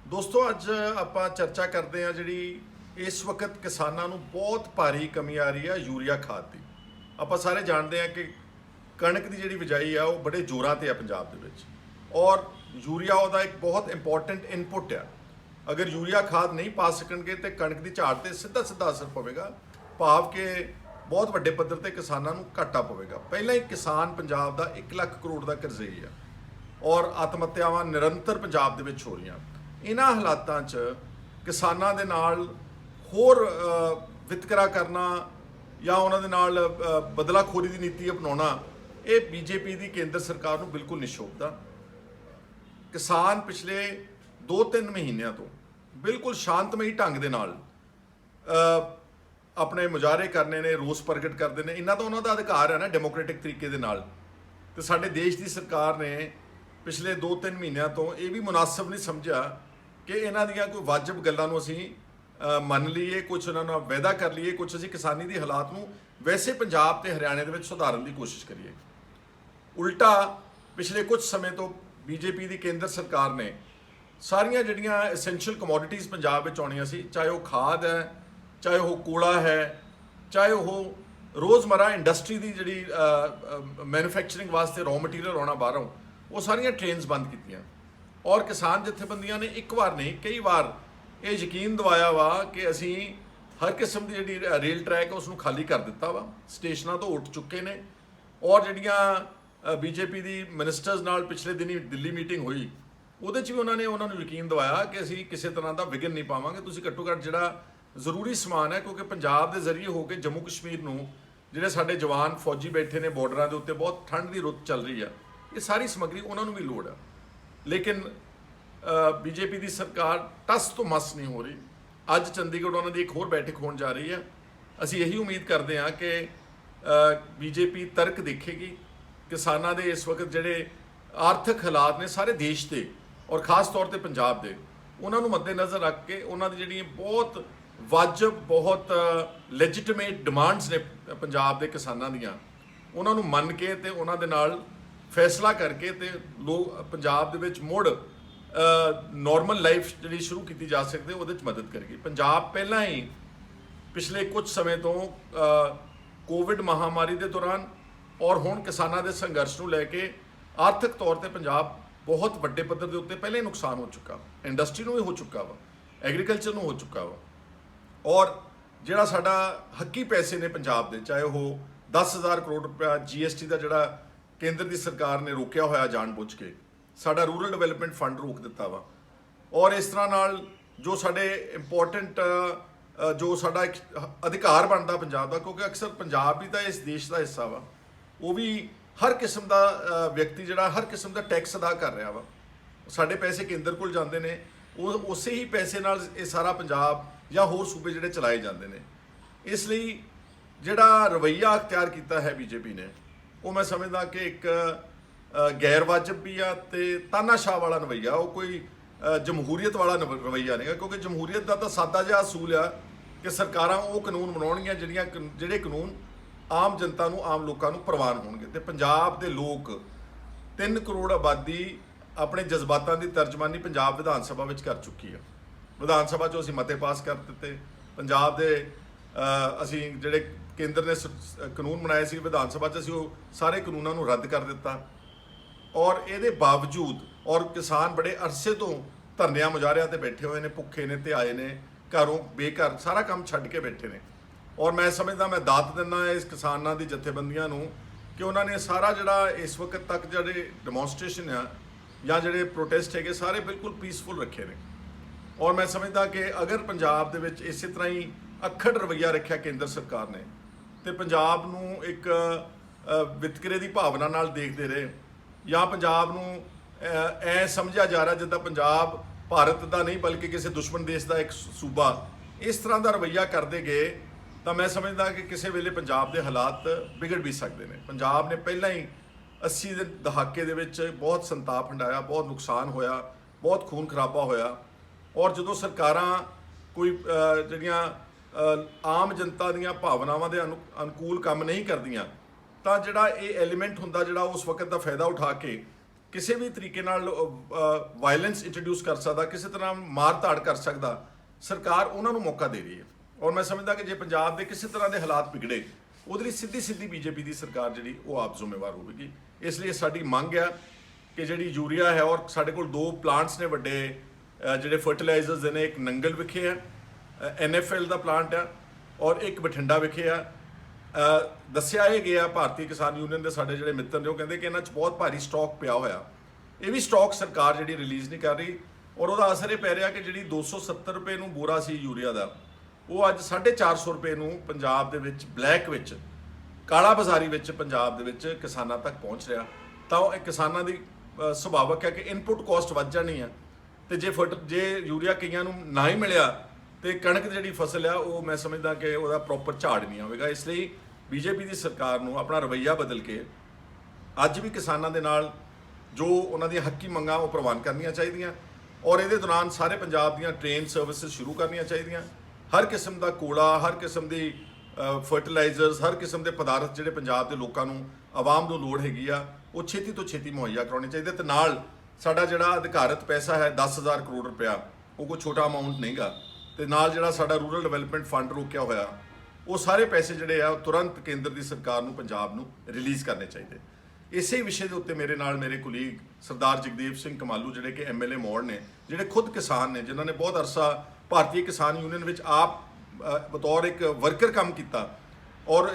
ਦੋਸਤੋ ਅੱਜ ਆਪਾਂ ਚਰਚਾ ਕਰਦੇ ਹਾਂ ਜਿਹੜੀ ਇਸ ਵਕਤ ਕਿਸਾਨਾਂ ਨੂੰ ਬਹੁਤ ਭਾਰੀ ਕਮੀ ਆ ਰਹੀ ਹੈ ਯੂਰੀਆ ਖਾਦ ਦੀ। ਆਪਾਂ ਸਾਰੇ ਜਾਣਦੇ ਹਾਂ ਕਿ ਕਣਕ ਦੀ ਜਿਹੜੀ ਬਿਜਾਈ ਆ ਉਹ ਬੜੇ ਜ਼ੋਰਾਂ ਤੇ ਆ ਪੰਜਾਬ ਦੇ ਵਿੱਚ, ਔਰ ਯੂਰੀਆ ਉਹਦਾ ਇੱਕ ਬਹੁਤ ਇੰਪੋਰਟੈਂਟ ਇਨਪੁਟ ਆ। ਅਗਰ ਯੂਰੀਆ ਖਾਦ ਨਹੀਂ ਪਾ ਸਕਣਗੇ ਤੇ ਕਣਕ ਦੀ ਝਾੜ ਤੇ ਸਿੱਧਾ ਅਸਰ ਪਵੇਗਾ, ਭਾਵ ਕਿ ਬਹੁਤ ਵੱਡੇ ਪੱਧਰ ਤੇ ਕਿਸਾਨਾਂ ਨੂੰ ਘਾਟਾ ਪਵੇਗਾ। ਪਹਿਲਾਂ ਹੀ ਕਿਸਾਨ ਪੰਜਾਬ ਦਾ 1 ਲੱਖ ਕਰੋੜ ਦਾ ਕਰਜ਼ਈ ਆ, ਔਰ ਆਤਮ ਹੱਤਿਆਵਾਂ ਨਿਰੰਤਰ ਪੰਜਾਬ ਦੇ ਵਿੱਚ ਹੋ ਰਹੀਆਂ। ਇਹਨਾਂ ਹਾਲਾਤਾਂ 'ਚ ਕਿਸਾਨਾਂ ਦੇ ਨਾਲ ਹੋਰ ਵਿਤਕਰਾ ਕਰਨਾ ਜਾਂ ਉਹਨਾਂ ਦੇ ਨਾਲ ਬਦਲਾਖੋਰੀ ਦੀ ਨੀਤੀ ਅਪਣਾਉਣਾ, ਇਹ ਬੀਜੇਪੀ ਦੀ ਕੇਂਦਰ ਸਰਕਾਰ ਨੂੰ ਬਿਲਕੁਲ ਨਹੀਂ ਸ਼ੋਭਦਾ। ਕਿਸਾਨ ਪਿਛਲੇ 2-3 ਮਹੀਨਿਆਂ ਤੋਂ ਬਿਲਕੁਲ ਸ਼ਾਂਤਮਈ ਢੰਗ ਦੇ ਨਾਲ ਆਪਣੇ ਮੁਜ਼ਾਹਰੇ ਕਰਨੇ ਨੇ, ਰੋਸ ਪ੍ਰਗਟ ਕਰਦੇ ਨੇ। ਇਹਨਾਂ ਤਾਂ ਉਹਨਾਂ ਦਾ ਅਧਿਕਾਰ ਹੈ ਨਾ ਡੈਮੋਕ੍ਰੈਟਿਕ ਤਰੀਕੇ ਦੇ ਨਾਲ। ਤੇ ਸਾਡੇ ਦੇਸ਼ ਦੀ ਸਰਕਾਰ ਨੇ ਪਿਛਲੇ 2-3 ਮਹੀਨਿਆਂ ਤੋਂ ਇਹ ਵੀ ਮੁਨਾਸਬ ਨਹੀਂ ਸਮਝਿਆ ਕਿ ਇਹਨਾਂ ਦੀਆਂ ਕੋਈ ਵਾਜਬ ਗੱਲਾਂ ਨੂੰ ਅਸੀਂ ਮੰਨ ਲਈਏ, ਕੁਝ ਉਹਨਾਂ ਨਾਲ ਵਾਅਦਾ ਕਰ ਲਈਏ, ਕੁਝ ਅਸੀਂ ਕਿਸਾਨੀ ਦੀ ਹਾਲਾਤ ਨੂੰ ਵੈਸੇ ਪੰਜਾਬ ਤੇ ਹਰਿਆਣੇ ਦੇ ਵਿੱਚ ਸੁਧਾਰਨ ਦੀ ਕੋਸ਼ਿਸ਼ ਕਰੀਏ। ਉਲਟਾ ਪਿਛਲੇ ਕੁਝ ਸਮੇਂ ਤੋਂ ਬੀਜੇਪੀ ਦੀ ਕੇਂਦਰ ਸਰਕਾਰ ਨੇ ਸਾਰੀਆਂ ਜਿਹੜੀਆਂ ਐਸੈਂਸ਼ੀਅਲ ਕਮੋਡਿਟੀਜ਼ ਪੰਜਾਬ ਵਿੱਚ ਆਉਣੀਆਂ ਸੀ, ਚਾਹੇ ਉਹ ਖਾਦ ਹੈ, ਚਾਹੇ ਉਹ ਕੋਲਾ ਹੈ, ਚਾਹੇ ਉਹ ਰੋਜ਼ਮਰਾ ਇੰਡਸਟਰੀ ਦੀ ਜਿਹੜੀ ਮੈਨੂਫੈਕਚਰਿੰਗ ਵਾਸਤੇ ਰॉ ਮਟੀਰੀਅਲ ਆਉਣਾ ਬਾਹਰੋਂ, ਉਹ ਸਾਰੀਆਂ ਟ੍ਰੇਨਸ ਬੰਦ ਕੀਤੀਆਂ। ਔਰ ਕਿਸਾਨ ਜਥੇਬੰਦੀਆਂ ਨੇ ਇੱਕ ਵਾਰ ਨਹੀਂ ਕਈ ਵਾਰ ਇਹ ਯਕੀਨ ਦਿਵਾਇਆ ਵਾ ਕਿ ਅਸੀਂ ਹਰ ਕਿਸਮ ਦੀ ਜਿਹੜੀ ਰੇਲ ਟਰੈਕ ਉਸ ਨੂੰ ਖਾਲੀ ਕਰ ਦਿੱਤਾ ਵਾ, ਸਟੇਸ਼ਨਾਂ ਤੋਂ ਉੱਠ ਚੁੱਕੇ ਨੇ। ਔਰ ਜਿਹੜੀਆਂ ਬੀਜੇਪੀ ਦੀ ਮਿਨਿਸਟਰਸ ਨਾਲ ਪਿਛਲੇ ਦਿਨੀ ਦਿੱਲੀ ਮੀਟਿੰਗ ਹੋਈ, ਉਹਦੇ 'ਚ ਵੀ ਉਹਨਾਂ ਨੂੰ ਯਕੀਨ ਦਿਵਾਇਆ ਕਿ ਅਸੀਂ ਕਿਸੇ ਤਰ੍ਹਾਂ ਦਾ ਵਿਘਨ ਨਹੀਂ ਪਾਵਾਂਗੇ। ਤੁਸੀਂ ਘੱਟੋ ਘੱਟ ਜਿਹੜਾ ਜ਼ਰੂਰੀ ਸਮਾਨ ਹੈ, ਕਿਉਂਕਿ ਪੰਜਾਬ ਦੇ ਜ਼ਰੀਏ ਹੋ ਕੇ ਜੰਮੂ ਕਸ਼ਮੀਰ ਨੂੰ ਜਿਹੜੇ ਸਾਡੇ ਜਵਾਨ ਫੌਜੀ ਬੈਠੇ ਨੇ ਬਾਰਡਰਾਂ ਦੇ ਉੱਤੇ, ਬਹੁਤ ਠੰਡ ਦੀ ਰੁੱਤ ਚੱਲ ਰਹੀ ਆ, ਇਹ ਸਾਰੀ ਸਮੱਗਰੀ ਉਹਨਾਂ ਨੂੰ ਵੀ ਲੋੜ ਆ। ਲੇਕਿਨ ਬੀਜੇਪੀ ਦੀ ਸਰਕਾਰ ਟਸ ਤੋਂ ਮਸ ਨਹੀਂ ਹੋ ਰਹੀ। ਅੱਜ ਚੰਡੀਗੜ੍ਹ ਉਹਨਾਂ ਦੀ ਇੱਕ ਹੋਰ ਬੈਠਕ ਹੋਣ ਜਾ ਰਹੀ ਹੈ। ਅਸੀਂ ਇਹੀ ਉਮੀਦ ਕਰਦੇ ਹਾਂ ਕਿ ਬੀਜੇਪੀ ਤਰਕ ਦੇਖੇਗੀ। ਕਿਸਾਨਾਂ ਦੇ ਇਸ ਵਕਤ ਜਿਹੜੇ ਆਰਥਿਕ ਹਾਲਾਤ ਨੇ ਸਾਰੇ ਦੇਸ਼ ਦੇ ਔਰ ਖਾਸ ਤੌਰ ਤੇ ਪੰਜਾਬ ਦੇ, ਉਹਨਾਂ ਨੂੰ ਮੱਦੇਨਜ਼ਰ ਰੱਖ ਕੇ ਉਹਨਾਂ ਦੀ ਜਿਹੜੀਆਂ ਬਹੁਤ ਵਾਜਬ, ਬਹੁਤ ਲੈਜੀਟੀਮੇਟ ਡਿਮਾਂਡਸ ਨੇ ਪੰਜਾਬ ਦੇ ਕਿਸਾਨਾਂ ਦੀਆਂ, ਉਹਨਾਂ ਨੂੰ ਮੰਨ ਕੇ ਤੇ ਉਹਨਾਂ ਦੇ ਨਾਲ ਫੈਸਲਾ ਕਰਕੇ ਤੇ ਲੋਕ ਪੰਜਾਬ ਦੇ ਵਿੱਚ ਮੁੜ ਨਾਰਮਲ ਲਾਈਫ ਜਿਹੜੀ ਸ਼ੁਰੂ ਕੀਤੀ ਜਾ ਸਕਦੀ, ਉਹਦੇ 'ਚ ਮਦਦ ਕਰੇਗੀ। ਪੰਜਾਬ ਪਹਿਲਾਂ ਹੀ ਪਿਛਲੇ ਕੁਝ ਸਮੇਂ ਤੋਂ ਕੋਵਿਡ ਮਹਾਮਾਰੀ ਦੇ ਦੌਰਾਨ ਔਰ ਹੁਣ ਕਿਸਾਨਾਂ ਦੇ ਸੰਘਰਸ਼ ਨੂੰ ਲੈ ਕੇ ਆਰਥਿਕ ਤੌਰ ਤੇ ਪੰਜਾਬ ਬਹੁਤ ਵੱਡੇ ਪੱਧਰ ਦੇ ਉੱਤੇ ਪਹਿਲਾਂ ਹੀ ਨੁਕਸਾਨ ਹੋ ਚੁੱਕਾ। ਇੰਡਸਟਰੀ ਨੂੰ ਵੀ ਹੋ ਚੁੱਕਾ ਵਾ, ਐਗਰੀਕਲਚਰ ਨੂੰ ਹੋ ਚੁੱਕਾ ਵਾ। ਔਰ ਜਿਹੜਾ ਸਾਡਾ ਹੱਕੀ ਪੈਸੇ ਨੇ ਪੰਜਾਬ ਦੇ, ਚਾਹੇ ਉਹ 10,000 ਕਰੋੜ ਰੁਪਇਆ GST ਦਾ ਜਿਹੜਾ ਕੇਂਦਰ ਦੀ ਸਰਕਾਰ ਨੇ ਰੋਕਿਆ ਹੋਇਆ ਜਾਣਬੁੱਝ ਕੇ, ਸਾਡਾ ਰੂਰਲ ਡਿਵੈਲਪਮੈਂਟ ਫੰਡ ਰੋਕ ਦਿੱਤਾ ਵਾ। ਔਰ ਇਸ ਤਰ੍ਹਾਂ ਨਾਲ ਜੋ ਸਾਡੇ ਇੰਪੋਰਟੈਂਟ ਜੋ ਸਾਡਾ ਇੱਕ ਅਧਿਕਾਰ ਬਣਦਾ ਪੰਜਾਬ ਦਾ, ਕਿਉਂਕਿ ਅਕਸਰ ਪੰਜਾਬ ਵੀ ਤਾਂ ਇਸ ਦੇਸ਼ ਦਾ ਹਿੱਸਾ ਵਾ, ਉਹ ਵੀ ਹਰ ਕਿਸਮ ਦਾ ਵਿਅਕਤੀ ਜਿਹੜਾ ਹਰ ਕਿਸਮ ਦਾ ਟੈਕਸ ਅਦਾ ਕਰ ਰਿਹਾ ਵਾ। ਸਾਡੇ ਪੈਸੇ ਕੇਂਦਰ ਕੋਲ ਜਾਂਦੇ ਨੇ, ਉਹ ਉਸੇ ਹੀ ਪੈਸੇ ਨਾਲ ਇਹ ਸਾਰਾ ਪੰਜਾਬ ਜਾਂ ਹੋਰ ਸੂਬੇ ਜਿਹੜੇ ਚਲਾਏ ਜਾਂਦੇ ਨੇ। ਇਸ ਲਈ ਜਿਹੜਾ ਰਵੱਈਆ ਅਖਤਿਆਰ ਕੀਤਾ ਹੈ ਬੀਜੇਪੀ ਨੇ, ਉਹ ਮੈਂ ਸਮਝਦਾ ਕਿ ਇੱਕ ਗੈਰ ਵਾਜਬ ਵੀ ਆ ਤੇ ਤਾਨਾਸ਼ਾਹ ਵਾਲਾ ਰਵੱਈਆ, ਉਹ ਕੋਈ ਜਮਹੂਰੀਅਤ ਵਾਲਾ ਰਵੱਈਆ ਨਹੀਂ ਗਾ। ਕਿਉਂਕਿ ਜਮਹੂਰੀਅਤ ਦਾ ਤਾਂ ਸਾਦਾ ਜਿਹਾ ਅਸੂਲ ਆ ਕਿ ਸਰਕਾਰਾਂ ਉਹ ਕਾਨੂੰਨ ਬਣਾਉਣਗੀਆਂ ਜਿਹੜੇ ਕਾਨੂੰਨ ਆਮ ਜਨਤਾ ਨੂੰ, ਆਮ ਲੋਕਾਂ ਨੂੰ ਪ੍ਰਵਾਨ ਹੋਣਗੇ। ਤੇ ਪੰਜਾਬ ਦੇ ਲੋਕ 3 ਕਰੋੜ ਆਬਾਦੀ ਆਪਣੇ ਜਜ਼ਬਾਤਾਂ ਦੀ ਤਰਜਮਾਨੀ ਪੰਜਾਬ ਵਿਧਾਨ ਸਭਾ ਵਿੱਚ ਕਰ ਚੁੱਕੀ ਆ। ਵਿਧਾਨ ਸਭਾ 'ਚੋਂ ਅਸੀਂ ਮਤੇ ਪਾਸ ਕਰ ਦਿੱਤੇ। ਪੰਜਾਬ ਦੇ ਅਸੀਂ ਜਿਹੜੇ ਕੇਂਦਰ ਨੇ ਕਾਨੂੰਨ ਬਣਾਏ ਸੀ, ਵਿਧਾਨ ਸਭਾ 'ਚ ਅਸੀਂ ਉਹ ਸਾਰੇ ਕਾਨੂੰਨਾਂ ਨੂੰ ਰੱਦ ਕਰ ਦਿੱਤਾ। ਔਰ ਇਹਦੇ ਬਾਵਜੂਦ ਔਰ ਕਿਸਾਨ ਬੜੇ ਅਰਸੇ ਤੋਂ ਧਰਨਿਆਂ ਮੁਜ਼ਾਹਰਿਆਂ ਤੇ ਬੈਠੇ ਹੋਏ ਨੇ, ਭੁੱਖੇ ਨੇ ਤੇ ਆਏ ਨੇ, ਘਰੋਂ ਬੇਘਰ ਸਾਰਾ ਕੰਮ ਛੱਡ ਕੇ ਬੈਠੇ ਨੇ। ਔਰ ਮੈਂ ਸਮਝਦਾ, ਮੈਂ ਦਾਤ ਦਿੰਦਾ ਇਸ ਕਿਸਾਨਾਂ ਦੀ ਜਥੇਬੰਦੀਆਂ ਨੂੰ ਕਿ ਉਹਨਾਂ ਨੇ ਸਾਰਾ ਜਿਹੜਾ ਇਸ ਵਕਤ ਤੱਕ ਜਿਹੜੇ ਡੈਮੋਨਸਟ੍ਰੇਸ਼ਨ ਆ ਜਾਂ ਜਿਹੜੇ ਪ੍ਰੋਟੈਸਟ ਹੈਗੇ, ਸਾਰੇ ਬਿਲਕੁਲ ਪੀਸਫੁਲ ਰੱਖੇ ਨੇ। ਔਰ ਮੈਂ ਸਮਝਦਾ ਕਿ ਅਗਰ ਪੰਜਾਬ ਦੇ ਵਿੱਚ ਇਸੇ ਤਰ੍ਹਾਂ ਹੀ ਅੱਖੜ ਰਵੱਈਆ ਰੱਖਿਆ ਕੇਂਦਰ ਸਰਕਾਰ ਨੇ ਤੇ ਪੰਜਾਬ ਨੂੰ ਇੱਕ ਵਿਤਕਰੇ ਦੀ ਭਾਵਨਾ ਨਾਲ ਦੇਖਦੇ ਰਹੇ, ਜਾਂ ਪੰਜਾਬ ਨੂੰ ਐ ਸਮਝਿਆ ਜਾ ਰਿਹਾ ਜਿੱਦਾਂ ਪੰਜਾਬ ਭਾਰਤ ਦਾ ਨਹੀਂ ਬਲਕਿ ਕਿਸੇ ਦੁਸ਼ਮਣ ਦੇਸ਼ ਦਾ ਇੱਕ ਸੂਬਾ, ਇਸ ਤਰ੍ਹਾਂ ਦਾ ਰਵੱਈਆ ਕਰਦੇ ਗਏ, ਤਾਂ ਮੈਂ ਸਮਝਦਾ ਕਿ ਕਿਸੇ ਵੇਲੇ ਪੰਜਾਬ ਦੇ ਹਾਲਾਤ ਵਿਗੜ ਵੀ ਸਕਦੇ ਨੇ। ਪੰਜਾਬ ਨੇ ਪਹਿਲਾਂ ਹੀ 80 ਦੇ ਦਹਾਕੇ ਦੇ ਵਿੱਚ ਬਹੁਤ ਸੰਤਾਪ ਹੰਡਾਇਆ, ਬਹੁਤ ਨੁਕਸਾਨ ਹੋਇਆ, ਬਹੁਤ ਖੂਨ ਖਰਾਬਾ ਹੋਇਆ। ਔਰ ਜਦੋਂ ਸਰਕਾਰਾਂ ਕੋਈ ਜਿਹੜੀਆਂ ਆਮ ਜਨਤਾ ਦੀਆਂ ਭਾਵਨਾਵਾਂ ਦੇ ਅਨੁਕੂਲ ਕੰਮ ਨਹੀਂ ਕਰਦੀਆਂ, ਤਾਂ ਜਿਹੜਾ ਇਹ ਐਲੀਮੈਂਟ ਹੁੰਦਾ ਜਿਹੜਾ ਉਸ ਵਕਤ ਦਾ ਫਾਇਦਾ ਉਠਾ ਕੇ ਕਿਸੇ ਵੀ ਤਰੀਕੇ ਨਾਲ ਵਾਇਲੈਂਸ ਇੰਟਰੋਡਿਊਸ ਕਰ ਸਕਦਾ, ਕਿਸੇ ਤਰ੍ਹਾਂ ਮਾਰ ਧਾੜ ਕਰ ਸਕਦਾ, ਸਰਕਾਰ ਉਹਨਾਂ ਨੂੰ ਮੌਕਾ ਦੇ ਰਹੀ ਹੈ। ਔਰ ਮੈਂ ਸਮਝਦਾ ਕਿ ਜੇ ਪੰਜਾਬ ਦੇ ਕਿਸੇ ਤਰ੍ਹਾਂ ਦੇ ਹਾਲਾਤ ਵਿਗੜੇ, ਉਹਦੇ ਲਈ ਸਿੱਧੀ ਬੀਜੇਪੀ ਦੀ ਸਰਕਾਰ ਜਿਹੜੀ ਉਹ ਆਪ ਜ਼ਿੰਮੇਵਾਰ ਹੋਵੇਗੀ। ਇਸ ਲਈ ਸਾਡੀ ਮੰਗ ਆ ਕਿ ਜਿਹੜੀ ਯੂਰੀਆ ਹੈ, ਔਰ ਸਾਡੇ ਕੋਲ 2 ਪਲਾਂਟਸ ਨੇ ਵੱਡੇ ਜਿਹੜੇ ਫਰਟੀਲਾਈਜ਼ਰਸ ਦੇ ਨੇ, ਇੱਕ ਨੰਗਲ ਵਿਖੇ ਆ NFL ਦਾ ਪਲਾਂਟ ਆ, ਔਰ ਇੱਕ ਬਠਿੰਡਾ ਵਿਖੇ ਆ। ਦੱਸਿਆ ਇਹ ਗਿਆ ਭਾਰਤੀ ਕਿਸਾਨ ਯੂਨੀਅਨ ਦੇ ਸਾਡੇ ਜਿਹੜੇ ਮਿੱਤਰ ਨੇ, ਉਹ ਕਹਿੰਦੇ ਕਿ ਇਹਨਾਂ 'ਚ ਬਹੁਤ ਭਾਰੀ ਸਟਾਕ ਪਿਆ ਹੋਇਆ। ਇਹ ਵੀ ਸਟਾਕ ਸਰਕਾਰ ਜਿਹੜੀ ਰਿਲੀਜ਼ ਨਹੀਂ ਕਰ ਰਹੀ, ਔਰ ਉਹਦਾ ਅਸਰ ਇਹ ਪੈ ਰਿਹਾ ਕਿ ਜਿਹੜੀ 270 ਰੁਪਏ ਨੂੰ ਬੋਰਾ ਸੀ ਯੂਰੀਆ ਦਾ, ਉਹ ਅੱਜ 450 ਰੁਪਏ ਨੂੰ ਪੰਜਾਬ ਦੇ ਵਿੱਚ ਬਲੈਕ ਵਿੱਚ, ਕਾਲਾ ਬਾਜ਼ਾਰੀ ਵਿੱਚ ਪੰਜਾਬ ਦੇ ਵਿੱਚ ਕਿਸਾਨਾਂ ਤੱਕ ਪਹੁੰਚ ਰਿਹਾ। ਤਾਂ ਉਹ ਕਿਸਾਨਾਂ ਦੀ ਸੁਭਾਵਕ ਹੈ ਕਿ ਇਨਪੁਟ ਕਾਸਟ ਵੱਧ ਜਾਣੀ ਹੈ, ਤੇ ਜੇ ਯੂਰੀਆ ਕਈਆਂ ਨੂੰ ਨਾ ਹੀ ਮਿਲਿਆ ਤੇ ਕਣਕ ਦੀ ਜਿਹੜੀ ਫਸਲ ਆ ਉਹ ਮੈਂ ਸਮਝਦਾ ਕਿ ਉਹਦਾ ਪ੍ਰੋਪਰ ਝਾੜ ਨਹੀਂ ਆਵੇਗਾ। ਇਸ ਲਈ ਬੀਜੇਪੀ ਦੀ ਸਰਕਾਰ ਨੂੰ ਆਪਣਾ ਰਵੱਈਆ ਬਦਲ ਕੇ ਅੱਜ ਵੀ ਕਿਸਾਨਾਂ ਦੇ ਨਾਲ ਜੋ ਉਹਨਾਂ ਦੀਆਂ ਹੱਕੀ ਮੰਗਾਂ ਉਹ ਪ੍ਰਵਾਨ ਕਰਨੀਆਂ ਚਾਹੀਦੀਆਂ, ਔਰ ਇਹਦੇ ਦੌਰਾਨ ਸਾਰੇ ਪੰਜਾਬ ਦੀਆਂ ਟ੍ਰੇਨ ਸਰਵਿਸਿਜ਼ ਸ਼ੁਰੂ ਕਰਨੀਆਂ ਚਾਹੀਦੀਆਂ। ਹਰ ਕਿਸਮ ਦਾ ਕੂੜਾ, ਹਰ ਕਿਸਮ ਦੀ ਫਰਟੀਲਾਈਜ਼ਰਸ, ਹਰ ਕਿਸਮ ਦੇ ਪਦਾਰਥ ਜਿਹੜੇ ਪੰਜਾਬ ਦੇ ਲੋਕਾਂ ਨੂੰ, ਆਵਾਮ ਨੂੰ ਲੋੜ ਹੈਗੀ ਆ, ਉਹ ਛੇਤੀ ਤੋਂ ਛੇਤੀ ਮੁਹੱਈਆ ਕਰਾਉਣੇ ਚਾਹੀਦੇ। ਤੇ ਨਾਲ ਸਾਡਾ ਜਿਹੜਾ ਅਧਿਕਾਰਤ ਪੈਸਾ ਹੈ 10,000 ਕਰੋੜ ਰੁਪਇਆ, ਉਹ ਕੋਈ ਛੋਟਾ ਅਮਾਊਂਟ ਨਹੀਂਗਾ। ਤੇ ਨਾਲ ਜਿਹੜਾ ਸਾਡਾ ਰੂਰਲ ਡਿਵੈਲਪਮੈਂਟ ਫੰਡ ਰੋਕਿਆ ਹੋਇਆ, ਉਹ ਸਾਰੇ ਪੈਸੇ ਜਿਹੜੇ ਆ ਉਹ ਤੁਰੰਤ ਕੇਂਦਰ ਦੀ ਸਰਕਾਰ ਨੂੰ, ਪੰਜਾਬ ਨੂੰ ਰਿਲੀਜ਼ ਕਰਨੇ ਚਾਹੀਦੇ। ਇਸੇ ਵਿਸ਼ੇ ਦੇ ਉੱਤੇ ਮੇਰੇ ਨਾਲ ਮੇਰੇ ਕੁਲੀਗ ਸਰਦਾਰ ਜਗਦੇਵ ਸਿੰਘ ਕਮਾਲੂ, ਜਿਹੜੇ ਕਿ MLA ਮੌੜ ਨੇ, ਜਿਹੜੇ ਖੁਦ ਕਿਸਾਨ ਨੇ, ਜਿਨ੍ਹਾਂ ਨੇ ਬਹੁਤ ਅਰਸਾ ਭਾਰਤੀ ਕਿਸਾਨ ਯੂਨੀਅਨ ਵਿੱਚ ਆਪ ਬਤੌਰ ਇੱਕ ਵਰਕਰ ਕੰਮ ਕੀਤਾ, ਔਰ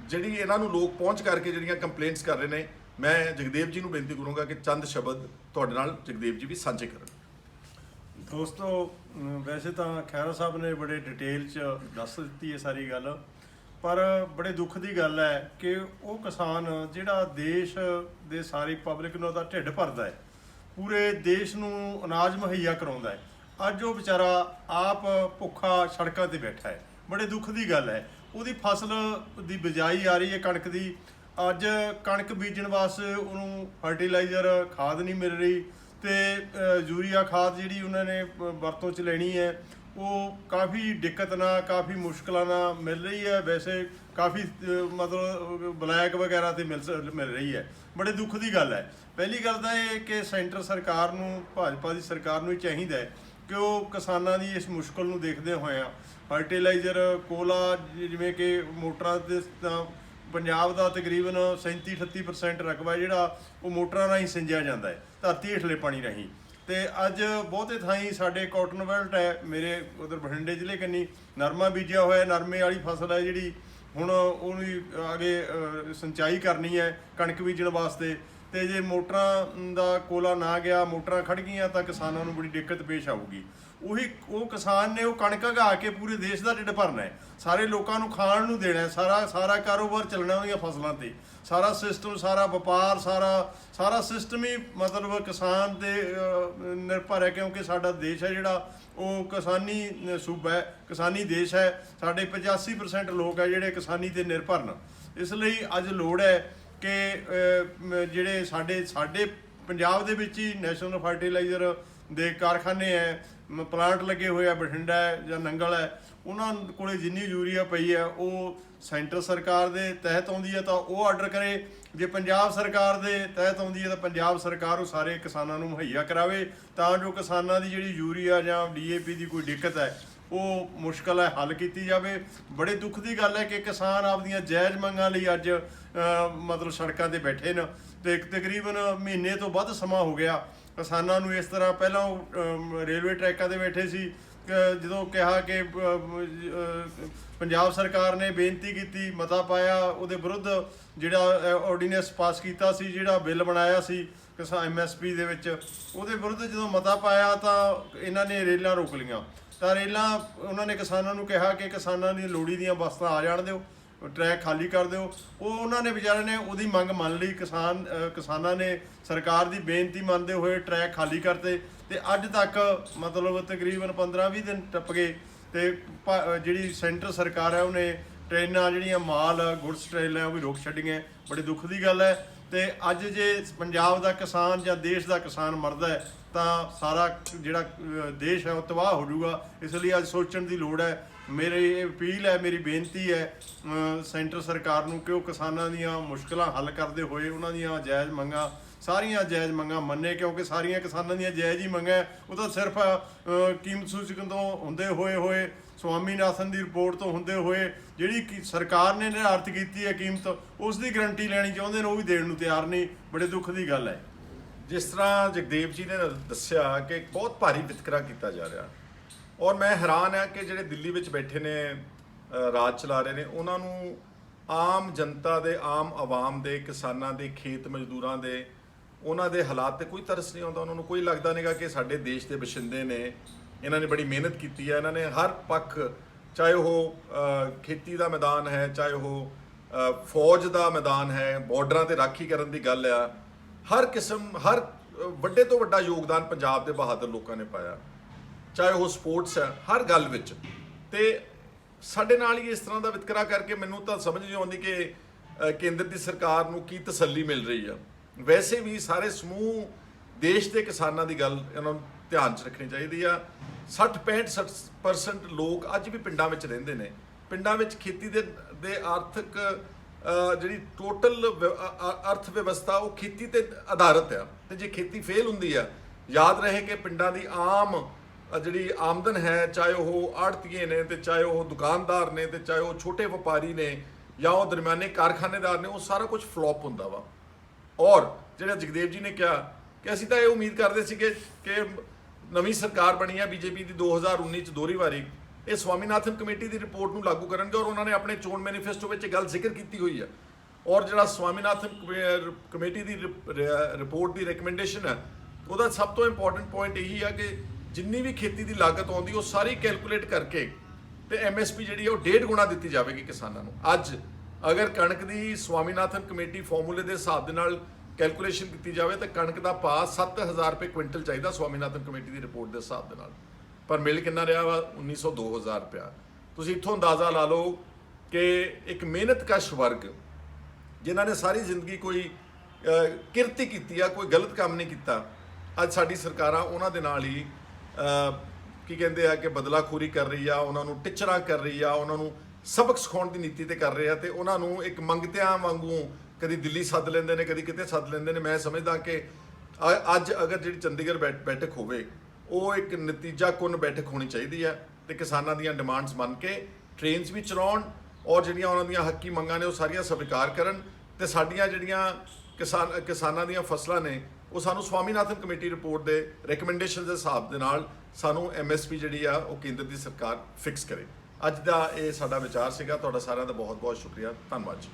ਜਿਹੜੀ ਇਹਨਾਂ ਨੂੰ ਲੋਕ ਪਹੁੰਚ ਕਰਕੇ ਜਿਹੜੀਆਂ ਕੰਪਲੇਂਟਸ ਕਰ ਰਹੇ ਨੇ, ਮੈਂ ਜਗਦੇਵ ਜੀ ਨੂੰ ਬੇਨਤੀ ਕਰੂੰਗਾ ਕਿ ਚੰਦ ਸ਼ਬਦ ਤੁਹਾਡੇ ਨਾਲ ਜਗਦੇਵ ਜੀ ਵੀ ਸਾਂਝੇ ਕਰਨ। ਦੋਸਤੋ, ਵੈਸੇ ਤਾਂ ਖਹਿਰਾ ਸਾਹਿਬ ਨੇ ਬੜੇ ਡਿਟੇਲ 'ਚ ਦੱਸ ਦਿੱਤੀ ਹੈ ਸਾਰੀ ਗੱਲ, ਪਰ ਬੜੇ ਦੁੱਖ ਦੀ ਗੱਲ ਹੈ ਕਿ ਉਹ ਕਿਸਾਨ ਜਿਹੜਾ ਦੇਸ਼ ਦੇ ਸਾਰੀ ਪਬਲਿਕ ਨੂੰ ਉਹਦਾ ਢਿੱਡ ਭਰਦਾ ਹੈ, ਪੂਰੇ ਦੇਸ਼ ਨੂੰ ਅਨਾਜ ਮੁਹੱਈਆ ਕਰਾਉਂਦਾ ਹੈ, ਅੱਜ ਉਹ ਵਿਚਾਰਾ ਆਪ ਭੁੱਖਾ ਸੜਕਾਂ 'ਤੇ ਬੈਠਾ ਹੈ। ਬੜੇ ਦੁੱਖ ਦੀ ਗੱਲ ਹੈ। ਉਹਦੀ ਫਸਲ ਦੀ ਬਿਜਾਈ ਆ ਰਹੀ ਹੈ ਕਣਕ ਦੀ, ਅੱਜ ਕਣਕ ਬੀਜਣ ਵਾਸਤੇ ਉਹਨੂੰ ਫਰਟੀਲਾਈਜ਼ਰ ਖਾਦ ਨਹੀਂ ਮਿਲ ਰਹੀ, ਤੇ ਯੂਰੀਆ ਖਾਦ ਜਿਹੜੀ ਉਹਨਾਂ ਨੇ ਵਰਤੋਂ 'ਚ ਲੈਣੀ ਹੈ ਉਹ ਕਾਫੀ ਦਿੱਕਤ ਨਾਲ, ਕਾਫੀ ਮੁਸ਼ਕਲਾਂ ਨਾਲ ਮਿਲ ਰਹੀ ਹੈ। ਵੈਸੇ ਕਾਫੀ ਮਤਲਬ ਬਲੈਕ ਵਗੈਰਾ 'ਤੇ ਮਿਲ ਰਹੀ ਹੈ। ਬੜੇ ਦੁੱਖ ਦੀ ਗੱਲ ਹੈ। ਪਹਿਲੀ ਗੱਲ ਤਾਂ ਇਹ ਕਿ ਸੈਂਟਰ ਸਰਕਾਰ ਨੂੰ, ਭਾਜਪਾ ਦੀ ਸਰਕਾਰ ਨੂੰ ਹੀ ਚਾਹੀਦਾ ਹੈ ਕਿ ਉਹ ਕਿਸਾਨਾਂ ਦੀ ਇਸ ਮੁਸ਼ਕਲ ਨੂੰ ਦੇਖਦੇ ਹੋਇਆ ਫਰਟੀਲਾਈਜ਼ਰ, ਕੋਲਾ, ਜਿਵੇਂ ਕਿ ਮੋਟਰਾਂ ਦੇ, ਤਾਂ ਪੰਜਾਬ ਦਾ ਤਕਰੀਬਨ 37-38% ਰਕਬਾ ਜਿਹੜਾ ਉਹ ਮੋਟਰਾਂ ਰਾਹੀਂ ਸਿੰਜਿਆ ਜਾਂਦਾ ਹੈ, ਧਰਤੀ ਹੇਠਲੇ ਪਾਣੀ ਰਾਹੀਂ। ਤੇ ਅੱਜ ਬਹੁਤੇ ਥਾਈਂ ਸਾਡੇ ਕਾਟਨ ਬੈਲਟ ਹੈ, ਮੇਰੇ ਉਧਰ ਬਠਿੰਡੇ ਜ਼ਿਲ੍ਹੇ ਕੰਨੀ ਨਰਮਾ ਬੀਜਿਆ ਹੋਇਆ, ਨਰਮੇ ਵਾਲੀ ਫਸਲ ਹੈ ਜਿਹੜੀ ਹੁਣ ਉਹਨੂੰ ਅੱਗੇ ਸਿੰਚਾਈ ਕਰਨੀ ਹੈ ਕਣਕ ਬੀਜਣ ਵਾਸਤੇ। ਤੇ ਜੇ ਮੋਟਰਾਂ ਦਾ ਕੋਲਾ ਨਾ ਗਿਆ, ਮੋਟਰਾਂ ਖੜ ਗਈਆਂ, ਤਾਂ ਕਿਸਾਨਾਂ ਨੂੰ ਬੜੀ ਦਿੱਕਤ ਪੇਸ਼ ਆਊਗੀ। ਉਹ ਕਿਸਾਨ ਨੇ ਉਹ ਕਣਕ ਉਗਾ ਕੇ ਪੂਰੇ ਦੇਸ਼ ਦਾ ਢਿੱਡ ਭਰਨਾ ਹੈ, ਸਾਰੇ ਲੋਕਾਂ ਨੂੰ ਖਾਣ ਨੂੰ ਦੇਣਾ, ਸਾਰਾ ਕਾਰੋਬਾਰ ਚੱਲਣਾ ਉਹਦੀਆਂ ਫਸਲਾਂ ਤੇ, ਸਾਰਾ ਸਿਸਟਮ, ਸਾਰਾ ਵਪਾਰ, ਸਾਰਾ ਸਿਸਟਮ ਹੀ ਮਤਲਬ ਕਿਸਾਨ ਤੇ ਨਿਰਭਰ ਹੈ, ਕਿਉਂਕਿ ਸਾਡਾ ਦੇਸ਼ ਹੈ ਜਿਹੜਾ ਉਹ ਕਿਸਾਨੀ ਸੂਬਾ ਹੈ, ਕਿਸਾਨੀ ਦੇਸ਼ ਹੈ। ਸਾਡੇ 85% ਲੋਕ ਹੈ ਜਿਹੜੇ ਕਿਸਾਨੀ ਤੇ ਨਿਰਭਰ ਨੇ। ਇਸ ਲਈ ਅੱਜ ਲੋੜ ਹੈ ਕਿ ਜਿਹੜੇ ਸਾਡੇ ਪੰਜਾਬ ਦੇ ਵਿੱਚ ਹੀ ਨੈਸ਼ਨਲ ਫਰਟੀਲਾਈਜ਼ਰ ਦੇ ਕਾਰਖਾਨੇ ਹੈ, ਪਲਾਂਟ ਲੱਗੇ ਹੋਏ ਆ, ਬਠਿੰਡਾ ਹੈ ਜਾਂ ਨੰਗਲ ਹੈ, ਉਹਨਾਂ ਕੋਲੇ ਜਿੰਨੀ ਯੂਰੀਆ ਪਈ ਹੈ ਉਹ ਸੈਂਟਰ ਸਰਕਾਰ ਦੇ ਤਹਿਤ ਆਉਂਦੀ ਹੈ ਤਾਂ ਉਹ ਆਰਡਰ ਕਰੇ, ਜੇ ਪੰਜਾਬ ਸਰਕਾਰ ਦੇ ਤਹਿਤ ਆਉਂਦੀ ਹੈ ਤਾਂ ਪੰਜਾਬ ਸਰਕਾਰ ਉਹ ਸਾਰੇ ਕਿਸਾਨਾਂ ਨੂੰ ਮੁਹੱਈਆ ਕਰਾਵੇ, ਤਾਂ ਜੋ ਕਿਸਾਨਾਂ ਦੀ ਜਿਹੜੀ ਯੂਰੀਆ ਜਾਂ DAP ਦੀ ਕੋਈ ਦਿੱਕਤ ਹੈ ਉਹ ਮੁਸ਼ਕਲ ਹੈ ਹੱਲ ਕੀਤੀ ਜਾਵੇ। ਬੜੇ ਦੁੱਖ ਦੀ ਗੱਲ ਹੈ ਕਿ ਕਿਸਾਨ ਆਪਦੀਆਂ ਜਾਇਜ਼ ਮੰਗਾਂ ਲਈ ਅੱਜ ਮਤਲਬ ਸੜਕਾਂ 'ਤੇ ਬੈਠੇ ਨੇ, ਤੇ ਤਕਰੀਬਨ ਮਹੀਨੇ ਤੋਂ ਵੱਧ ਸਮਾਂ ਹੋ ਗਿਆ ਕਿਸਾਨਾਂ ਨੂੰ ਇਸ ਤਰ੍ਹਾਂ। ਪਹਿਲਾਂ ਉਹ ਰੇਲਵੇ ਟਰੈਕਾਂ 'ਤੇ ਬੈਠੇ ਸੀ, ਜਦੋਂ ਕਿਹਾ ਕਿ ਪੰਜਾਬ ਸਰਕਾਰ ਨੇ ਬੇਨਤੀ ਕੀਤੀ, ਮਤਾ ਪਾਇਆ, ਉਹਦੇ ਵਿਰੁੱਧ ਜਿਹੜਾ ਆਰਡੀਨੈਂਸ ਪਾਸ ਕੀਤਾ ਸੀ, ਜਿਹੜਾ ਬਿੱਲ ਬਣਾਇਆ ਸੀ MSP ਦੇ ਵਿੱਚ, ਉਹਦੇ ਵਿਰੁੱਧ ਜਦੋਂ ਮਤਾ ਪਾਇਆ ਤਾਂ ਇਹਨਾਂ ਨੇ ਰੇਲਾਂ ਰੋਕ ਲਈਆਂ। ਤਾਂ ਰੇਲਾਂ, ਉਹਨਾਂ ਨੇ ਕਿਸਾਨਾਂ ਨੂੰ ਕਿਹਾ ਕਿ ਕਿਸਾਨਾਂ ਦੀ ਲੋੜੀ ਦੀਆਂ ਵਸਤਾਂ ਆ ਜਾਣ ਦਿਓ, ਟਰੈਕ ਖਾਲੀ ਕਰ ਦਿਓ। ਉਹਨਾਂ ਨੇ ਵਿਚਾਰਿਆਂ ਨੇ ਉਹਦੀ ਮੰਗ ਮੰਨ ਲਈ, ਕਿਸਾਨਾਂ ਨੇ ਸਰਕਾਰ ਦੀ ਬੇਨਤੀ ਮੰਨਦੇ ਹੋਏ ਟਰੈਕ ਖਾਲੀ ਕਰਤੇ। ਤੇ ਅੱਜ ਤੱਕ ਮਤਲਬ ਤਕਰੀਬਨ 15-20 ਦਿਨ ਟੱਪ ਗਏ, ਤੇ ਜਿਹੜੀ ਸੈਂਟਰ ਸਰਕਾਰ ਹੈ ਉਹਨੇ ਟ੍ਰੇਨਾਂ ਜਿਹੜੀਆਂ ਮਾਲ ਗੁਡਸ ਟ੍ਰੇਨਾਂ ਉਹ ਵੀ ਰੋਕ ਛੱਡੀਆਂ। ਬੜੀ ਦੁੱਖ ਦੀ ਗੱਲ ਹੈ। ਤੇ ਅੱਜ ਜੇ ਪੰਜਾਬ ਦਾ ਕਿਸਾਨ ਜਾਂ ਦੇਸ਼ ਦਾ ਕਿਸਾਨ ਮਰਦਾ ਹੈ ਤਾਂ ਸਾਰਾ ਜਿਹੜਾ ਦੇਸ਼ ਹੈ ਉਹ ਤਬਾਹ ਹੋ ਜਾਊਗਾ। ਇਸ ਲਈ ਅੱਜ ਸੋਚਣ ਦੀ ਲੋੜ ਹੈ। ਮੇਰੀ ਅਪੀਲ ਹੈ, ਮੇਰੀ ਬੇਨਤੀ ਹੈ ਸੈਂਟਰ ਸਰਕਾਰ ਨੂੰ ਕਿ ਉਹ ਕਿਸਾਨਾਂ ਦੀਆਂ ਮੁਸ਼ਕਲਾਂ ਹੱਲ ਕਰਦੇ ਹੋਏ ਉਹਨਾਂ ਦੀਆਂ ਜਾਇਜ਼ ਮੰਗਾਂ ਸਾਰੀਆਂ ਜਾਇਜ਼ ਮੰਗਾਂ ਮੰਨੇ, ਕਿਉਂਕਿ ਸਾਰੀਆਂ ਕਿਸਾਨਾਂ ਦੀਆਂ ਜਾਇਜ਼ ਹੀ ਮੰਗਾਂ ਹੈ। ਉਹ ਤਾਂ ਸਿਰਫ ਕੀਮਤ ਸੂਚਕ ਤੋਂ ਹੁੰਦੇ ਹੋਏ ਸਵਾਮੀਨਾਥਨ ਦੀ ਰਿਪੋਰਟ ਤੋਂ ਹੁੰਦੇ ਹੋਏ ਜਿਹੜੀ ਸਰਕਾਰ ਨੇ ਨਿਰਧਾਰਿਤ ਕੀਤੀ ਹੈ ਕੀਮਤ, ਉਸ ਦੀ ਗਰੰਟੀ ਲੈਣੀ ਚਾਹੁੰਦੇ ਨੇ, ਉਹ ਵੀ ਦੇਣ ਨੂੰ ਤਿਆਰ ਨਹੀਂ। ਬੜੇ ਦੁੱਖ ਦੀ ਗੱਲ ਹੈ। ਜਿਸ ਤਰ੍ਹਾਂ ਜਗਦੇਵ ਜੀ ਨੇ ਦੱਸਿਆ ਕਿ ਬਹੁਤ ਭਾਰੀ ਵਿਤਕਰਾ ਕੀਤਾ ਜਾ ਰਿਹਾ, ਔਰ ਮੈਂ ਹੈਰਾਨ ਹਾਂ ਕਿ ਜਿਹੜੇ ਦਿੱਲੀ ਵਿੱਚ ਬੈਠੇ ਨੇ ਰਾਜ ਚਲਾ ਰਹੇ ਨੇ, ਉਹਨਾਂ ਨੂੰ ਆਮ ਜਨਤਾ ਦੇ, ਆਮ ਆਵਾਮ ਦੇ, ਕਿਸਾਨਾਂ ਦੇ, ਖੇਤ ਮਜ਼ਦੂਰਾਂ ਦੇ, ਉਹਨਾਂ ਦੇ ਹਾਲਾਤ ਤੇ ਕੋਈ ਤਰਸ ਨਹੀਂ ਆਉਂਦਾ। ਉਹਨਾਂ ਨੂੰ ਕੋਈ ਲੱਗਦਾ ਨਹੀਂਗਾ ਕਿ ਸਾਡੇ ਦੇਸ਼ ਦੇ ਵਸਿੰਦੇ ਨੇ, ਇਹਨਾਂ ਨੇ ਬੜੀ ਮਿਹਨਤ ਕੀਤੀ ਹੈ, ਇਹਨਾਂ ਨੇ ਹਰ ਪੱਖ, ਚਾਹੇ ਉਹ ਖੇਤੀ ਦਾ ਮੈਦਾਨ ਹੈ, ਚਾਹੇ ਉਹ ਫੌਜ ਦਾ ਮੈਦਾਨ ਹੈ, ਬਾਰਡਰਾਂ ਤੇ ਰਾਖੀ ਕਰਨ ਦੀ ਗੱਲ ਆ, ਹਰ ਕਿਸਮ, ਹਰ ਵੱਡੇ ਤੋਂ ਵੱਡਾ ਯੋਗਦਾਨ ਪੰਜਾਬ ਦੇ ਬਹਾਦਰ ਲੋਕਾਂ ਨੇ ਪਾਇਆ, ਚਾਹੇ ਉਹ ਸਪੋਰਟਸ ਹੈ, ਹਰ ਗੱਲ ਵਿੱਚ। ਤੇ ਸਾਡੇ ਨਾਲ ਹੀ ਇਸ ਤਰ੍ਹਾਂ ਦਾ ਵਿਤਕਰਾ ਕਰਕੇ ਮੈਨੂੰ ਤਾਂ ਸਮਝ ਨਹੀਂ ਆਉਂਦੀ ਕਿ ਕੇਂਦਰ ਦੀ ਸਰਕਾਰ ਨੂੰ ਕੀ ਤਸੱਲੀ ਮਿਲ ਰਹੀ ਆ। ਵੈਸੇ ਵੀ ਸਾਰੇ ਸਮੂਹ ਦੇਸ਼ ਦੇ ਕਿਸਾਨਾਂ ਦੀ ਗੱਲ ਇਹਨਾਂ ਨੂੰ ਧਿਆਨ 'ਚ ਰੱਖਣੀ ਚਾਹੀਦੀ ਆ। 60-65% ਲੋਕ ਅੱਜ ਵੀ ਪਿੰਡਾਂ ਵਿੱਚ ਰਹਿੰਦੇ ਨੇ। ਪਿੰਡਾਂ ਵਿੱਚ ਖੇਤੀ ਦੇ ਆਰਥਿਕ ਜਿਹੜੀ ਟੋਟਲ ਅਰਥ ਵਿਵਸਥਾ ਉਹ ਖੇਤੀ ਤੇ ਆਧਾਰਿਤ ਆ, ਤੇ ਜੇ ਖੇਤੀ ਫੇਲ ਹੁੰਦੀ ਆ, ਯਾਦ ਰਹੇ ਕਿ ਪਿੰਡਾਂ ਦੀ ਆਮ ਜਿਹੜੀ ਆਮਦਨ ਹੈ, ਚਾਹੇ ਉਹ ਆੜਤੀਏ ਨੇ, ਤੇ ਚਾਹੇ ਉਹ ਦੁਕਾਨਦਾਰ ਨੇ, ਤੇ ਚਾਹੇ ਉਹ ਛੋਟੇ ਵਪਾਰੀ ਨੇ, ਜਾਂ ਉਹ ਦਰਮਿਆਨੇ ਕਾਰਖਾਨੇਦਾਰ ਨੇ, ਉਹ ਸਾਰਾ ਕੁਝ ਫਲॉप ਹੁੰਦਾ ਵਾ। ਔਰ ਜਿਹੜਾ ਜਗਦੇਵ ਜੀ ਨੇ ਕਿਹਾ ਕਿ ਅਸੀਂ ਤਾਂ ਇਹ ਉਮੀਦ ਕਰਦੇ ਸੀਗੇ ਕਿ ਨਵੀਂ ਸਰਕਾਰ ਬਣੀ ਹੈ ਬੀਜੇਪੀ ਦੀ 2019 ਚ ਦੋਹਰੀ ਵਾਰੀ, ਇਹ ਸਵਾਮੀਨਾਥਨ ਕਮੇਟੀ ਦੀ ਰਿਪੋਰਟ ਨੂੰ ਲਾਗੂ ਕਰਨਗੇ, ਔਰ ਉਹਨਾਂ ਨੇ ਆਪਣੇ ਚੋਣ ਮੈਨੀਫੈਸਟੋ ਵਿੱਚ ਇਹ ਗੱਲ ਜ਼ਿਕਰ ਕੀਤੀ ਹੋਈ ਹੈ। ਔਰ ਜਿਹੜਾ ਸਵਾਮੀਨਾਥਨ ਕਮੇਟੀ ਦੀ ਰਿਪੋਰਟ ਦੀ ਰეკਮੈਂਡੇਸ਼ਨ ਹੈ, ਉਹਦਾ ਸਭ ਤੋਂ ਇੰਪੋਰਟੈਂਟ ਪੁਆਇੰਟ ਇਹੀ ਹੈ ਕਿ ਜਿੰਨੀ ਵੀ ਖੇਤੀ ਦੀ ਲਾਗਤ ਆਉਂਦੀ ਉਹ ਸਾਰੀ ਕੈਲਕੂਲੇਟ ਕਰਕੇ ਤੇ MSP ਜਿਹੜੀ ਹੈ ਉਹ 1.5 ਗੁਣਾ ਦਿੱਤੀ ਜਾਵੇਗੀ ਕਿਸਾਨਾਂ ਨੂੰ। ਅੱਜ ਅਗਰ ਕਣਕ ਦੀ ਸਵਾਮੀਨਾਥਨ ਕਮੇਟੀ ਫਾਰਮੂਲੇ ਦੇ ਹਿਸਾਬ ਦੇ ਨਾਲ ਕੈਲਕੂਲੇਸ਼ਨ ਕੀਤੀ ਜਾਵੇ ਤਾਂ ਕਣਕ ਦਾ ਭਾਅ 7000 ਰੁਪਏ ਕੁਇੰਟਲ ਚਾਹੀਦਾ ਸਵਾਮੀਨਾਥਨ ਕਮੇਟੀ ਦੀ ਰਿਪੋਰਟ ਦੇ ਹਿਸਾਬ ਦੇ ਨਾਲ, ਪਰ ਮਿਲ ਕਿੰਨਾ ਰਿਹਾ ਵਾ 1900-2000 ਰੁਪਇਆ। ਤੁਸੀਂ ਇੱਥੋਂ ਅੰਦਾਜ਼ਾ ਲਾ ਲਓ ਕਿ ਇੱਕ ਮਿਹਨਤਕਸ਼ ਵਰਗ ਜਿਨ੍ਹਾਂ ਨੇ ਸਾਰੀ ਜ਼ਿੰਦਗੀ ਕੋਈ ਕਿਰਤੀ ਕੀਤੀ ਆ, ਕੋਈ ਗਲਤ ਕੰਮ ਨਹੀਂ ਕੀਤਾ, ਅੱਜ ਸਾਡੀ ਸਰਕਾਰਾਂ ਉਹਨਾਂ ਦੇ ਨਾਲ ਹੀ ਕੀ ਕਹਿੰਦੇ ਆ ਕਿ ਬਦਲਾਖੋਰੀ ਕਰ ਰਹੀ ਆ, ਉਹਨਾਂ ਨੂੰ ਟਿਚਰਾਂ ਕਰ ਰਹੀ ਆ, ਉਹਨਾਂ ਨੂੰ ਸਬਕ ਸਿਖਾਉਣ ਦੀ ਨੀਤੀ ਤੇ ਕਰ ਰਹੇ ਆ, ਤੇ ਉਹਨਾਂ ਨੂੰ ਇੱਕ ਮੰਗਤਿਆਂ ਵਾਂਗੂ ਕਦੀ ਦਿੱਲੀ ਸੱਦ ਲੈਂਦੇ ਨੇ, ਕਦੀ ਕਿਤੇ ਸੱਦ ਲੈਂਦੇ ਨੇ। ਮੈਂ ਸਮਝਦਾ ਕਿ ਅੱਜ ਅਗਰ ਜਿਹੜੀ ਚੰਡੀਗੜ੍ਹ ਬੈਠਕ ਹੋਵੇ, ਉਹ ਇੱਕ ਨਤੀਜਾ ਕੁੰਨ ਬੈਠਕ ਹੋਣੀ ਚਾਹੀਦੀ ਹੈ, ਤੇ ਕਿਸਾਨਾਂ ਦੀਆਂ ਡਿਮਾਂਡਸ ਮੰਨ ਕੇ ਟ੍ਰੇਨਸ ਵੀ ਚਲਾਉਣ, ਔਰ ਜਿਹੜੀਆਂ ਉਹਨਾਂ ਦੀਆਂ ਹੱਕੀ ਮੰਗਾਂ ਨੇ ਉਹ ਸਾਰੀਆਂ ਸਵੀਕਾਰ ਕਰਨ, ਤੇ ਸਾਡੀਆਂ ਜਿਹੜੀਆਂ ਕਿਸਾਨਾਂ ਦੀਆਂ ਫਸਲਾਂ ਨੇ ਉਹ ਸਾਨੂੰ ਸਵਾਮੀਨਾਥਨ ਕਮੇਟੀ ਰਿਪੋਰਟ ਦੇ ਰეკਮੈਂਡੇਸ਼ਨ ਦੇ ਹਿਸਾਬ ਦੇ ਨਾਲ ਸਾਨੂੰ MSP ਜਿਹੜੀ ਆ ਉਹ ਕੇਂਦਰ ਦੀ ਸਰਕਾਰ ਫਿਕਸ ਕਰੇ। ਅੱਜ ਦਾ ਇਹ ਸਾਡਾ ਵਿਚਾਰ ਸੀਗਾ। ਤੁਹਾਡਾ ਸਾਰਿਆਂ ਦਾ ਬਹੁਤ ਬਹੁਤ ਸ਼ੁਕਰੀਆ, ਧੰਨਵਾਦ ਜੀ।